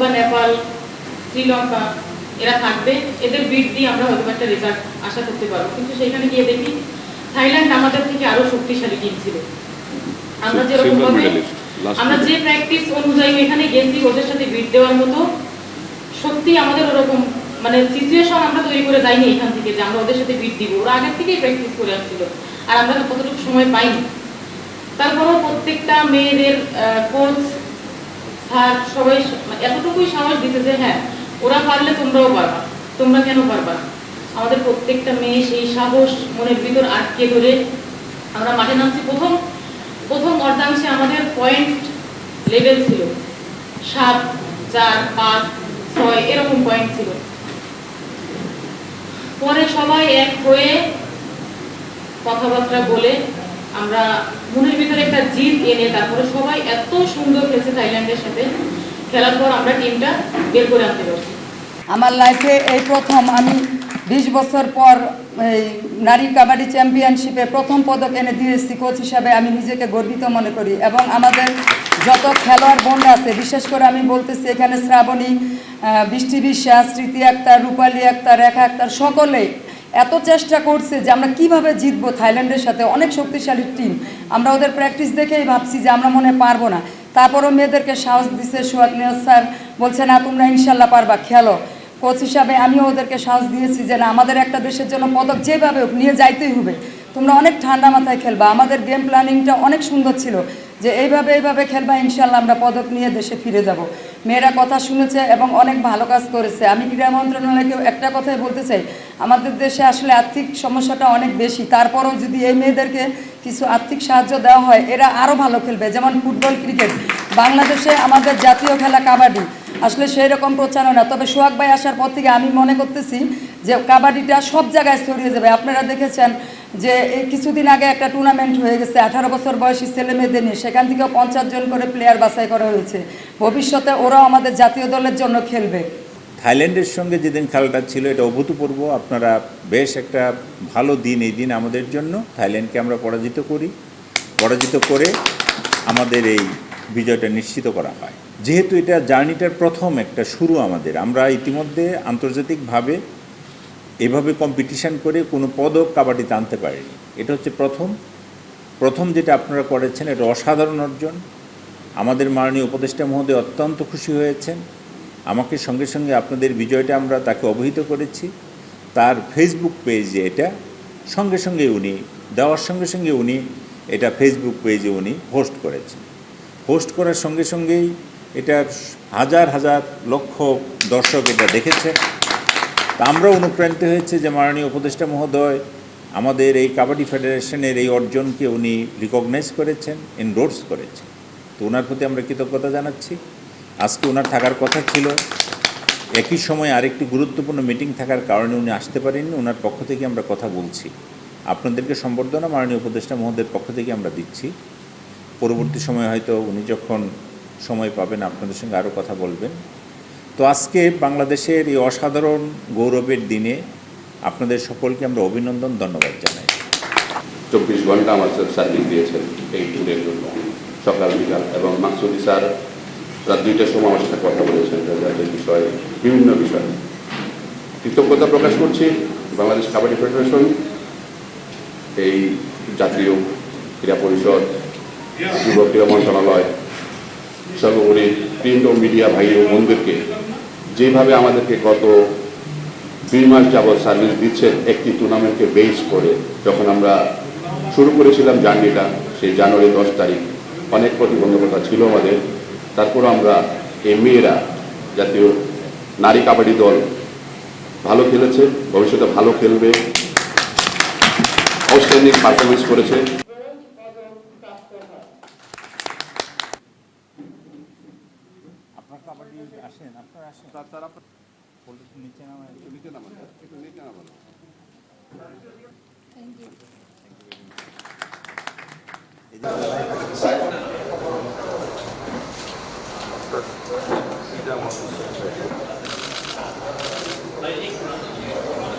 হয়তোবা নেপাল, শ্রীলঙ্কা এরা থাকবে, এদের বিট দিয়ে আমরা হয়তো একটা রেজাল্ট আশা করতে পারবো। কিন্তু সেখানে গিয়ে দেখি থাইল্যান্ড আমাদের থেকে আরো শক্তিশালী টিম ছিল। আমরা যেরকম ভাবে আমরা যে প্র্যাকটিস অনুযায়ী এখানে গেছি ওদের সাথে বিট দেওয়ার মতো সত্যি আমাদের ওরকম মানে সিচুয়েশন আমরা তৈরি করে যাইনি এখান থেকে যে আমরা ওদের সাথে বিট দিব। ওরা আগের থেকেই প্র্যাকটিস করে আসছিল আর আমরা কতটুকু সময় পাইনি। তারপরেও প্রত্যেকটা মেয়েদের কোচ স্যার সবাই এতটুকুই সাহস দিতে যে হ্যাঁ ওরা পারলে তোমরাও পারবা, তোমরা কেন পারবা। আমাদের প্রত্যেকটা মেয়ে সেই সাহস মনের ভিতর আটকে ধরে আমরা মাঠে নামছি। প্রথম অর্ধাংশে আমাদের পয়েন্ট লেভেল ছিল 7, 4, 5, 6 এরকম পয়েন্ট ছিল। পরে সবাই এক হয়ে কথাবার্তা বলে আমরা মনের ভিতরে একটা জিদ এনে তারপরে সবাই এত সুন্দর খেলছে থাইল্যান্ডের সাথে। খেলার পর আমরা টিমটা বের করে আনতে পারছি। আমার লাইফে এই প্রথম আমি 20 বছর পর এই নারী কাবাডি চ্যাম্পিয়নশিপে প্রথম পদক এনে দিয়েছি। কোচ হিসাবে আমি নিজেকে গর্বিত মনে করি এবং আমাদের যত খেলোয়াড় বোন আছে বিশেষ করে আমি বলতেছি এখানে শ্রাবণী, বৃষ্টি বিশ্বাস, স্মৃতি আক্তার, রূপালী আক্তার, রেখা আক্তার সকলে এত চেষ্টা করছে যে আমরা কিভাবে জিতবো থাইল্যান্ডের সাথে। অনেক শক্তিশালী টিম, আমরা ওদের প্র্যাকটিস দেখেই ভাবছি যে আমরা মনে পারবো না। তারপরও মেয়েদেরকে সাহস দিচ্ছে। সোহাগ নিয়াজ স্যার বলছে না তোমরা ইনশাল্লাহ পারবা, খেলো। কোচ হিসাবে আমিও ওদেরকে সাহস দিয়েছি যে না আমাদের একটা দেশের জন্য পদক যেভাবে নিয়ে যাইতেই হবে, তোমরা অনেক ঠান্ডা মাথায় খেলবা। আমাদের গেম প্ল্যানিংটা অনেক সুন্দর ছিল যে এইভাবে খেলবা, ইনশাল্লাহ আমরা পদক নিয়ে দেশে ফিরে যাব। মেয়েরা কথা শুনেছে এবং অনেক ভালো কাজ করেছে। আমি ক্রীড়া মন্ত্রণালয়কেও একটা কথাই বলতে চাই, আমাদের দেশে আসলে আর্থিক সমস্যাটা অনেক বেশি, তারপরেও যদি এই মেয়েদেরকে কিছু আর্থিক সাহায্য দেওয়া হয় এরা আরও ভালো খেলবে। যেমন ফুটবল, ক্রিকেট, বাংলাদেশে আমাদের জাতীয় খেলা কাবাডি, আসলে সেই রকম প্রচারণা। তবে সোহাগ ভাই আসার পর থেকে আমি মনে করতেছি যে কাবাডিটা সব জায়গায় ছড়িয়ে যাবে। আপনারা দেখেছেন যে এই কিছুদিন আগে একটা টুর্নামেন্ট হয়ে গেছে 18 বছর বয়সী ছেলে মেয়েদের নিয়ে, সেখান থেকেও 50 জন করে প্লেয়ার বাছাই করা হয়েছে। ভবিষ্যতে ওরাও আমাদের জাতীয় দলের জন্য খেলবে। থাইল্যান্ডের সঙ্গে যেদিন খেলাটা ছিল এটা অভূতপূর্ব। আপনারা বেশ একটা ভালো দিন এই দিন আমাদের জন্য। থাইল্যান্ডকে আমরা পরাজিত করে আমাদের এই বিজয়টা নিশ্চিত করা হয়। যেহেতু এটা জার্নিটার প্রথম একটা শুরু আমাদের, আমরা ইতিমধ্যে আন্তর্জাতিকভাবে এভাবে কম্পিটিশান করে কোনো পদক কাবাডিতে আনতে পারিনি। এটা হচ্ছে প্রথম যেটা আপনারা করেছেন, এটা অসাধারণ অর্জন। আমাদের মাননীয় উপদেষ্টা মহোদয় অত্যন্ত খুশি হয়েছেন। আমাকে সঙ্গে সঙ্গে আপনাদের বিজয়টা আমরা তাকে অবহিত করেছি। তার ফেসবুক পেজে এটা সঙ্গে সঙ্গে উনি দেওয়ার সঙ্গে সঙ্গে উনি এটা ফেসবুক পেজে উনি পোস্ট করেছেন। পোস্ট করার সঙ্গে সঙ্গেই এটা হাজার হাজার লক্ষ দর্শক এটা দেখেছে। তা আমরা অনুপ্রাণিত হয়েছে যে মাননীয় উপদেষ্টা মহোদয় আমাদের এই কাবাডি ফেডারেশনের এই অর্জনকে উনি রিকগনাইজ করেছেন, এনডোর্স করেছেন। তো ওনার প্রতি আমরা কৃতজ্ঞতা জানাচ্ছি। আজকে ওনার থাকার কথা ছিল, একই সময় আরেকটি গুরুত্বপূর্ণ মিটিং থাকার কারণে উনি আসতে পারেননি। ওনার পক্ষ থেকে আমরা কথা বলছি, আপনাদেরকে সম্বর্ধনা মাননীয় উপদেষ্টা মহোদয়ের পক্ষ থেকে আমরা দিচ্ছি। পরবর্তী সময় হয়তো উনি যখন সময় পাবেন আপনাদের সঙ্গে আরও কথা বলবেন। তো আজকে বাংলাদেশের এই অসাধারণ গৌরবের দিনে আপনাদের সকলকে আমরা অভিনন্দন, ধন্যবাদ জানাই। 24 ঘন্টা আমার সার্ভিস দিয়েছেন এই ট্যুরের জন্য, সকাল বিকাল। এবং মাকসুদি স্যার রাত 2টার সময় আমার সাথে কথা বলেছেন রেজাল্টের বিষয়ে, বিভিন্ন বিষয়ে। কৃতজ্ঞতা প্রকাশ করছি বাংলাদেশ কাবাডি ফেডারেশন, এই জাতীয় ক্রীড়া পরিষদ, যুব ক্রীড়া মন্ত্রণালয়, সর্বোপরি প্রিন্ট ও মিডিয়া ভাই ও বোনদেরকে যেভাবে আমাদেরকে গত 2 মাস যাবৎ সার্ভিস দিচ্ছেন একটি টুর্নামেন্টকে বেস করে। যখন আমরা শুরু করেছিলাম জার্নিটা, সেই জানুয়ারি 10 তারিখ, অনেক প্রতিবন্ধকতা ছিল আমাদের। তারপর আমরা এই মেয়েরা জাতীয় নারী কাবাডি দল ভালো খেলেছে, ভবিষ্যতে ভালো খেলবে, আউটস্ট্যান্ডিং পারফরমেন্স করেছে। Thank you.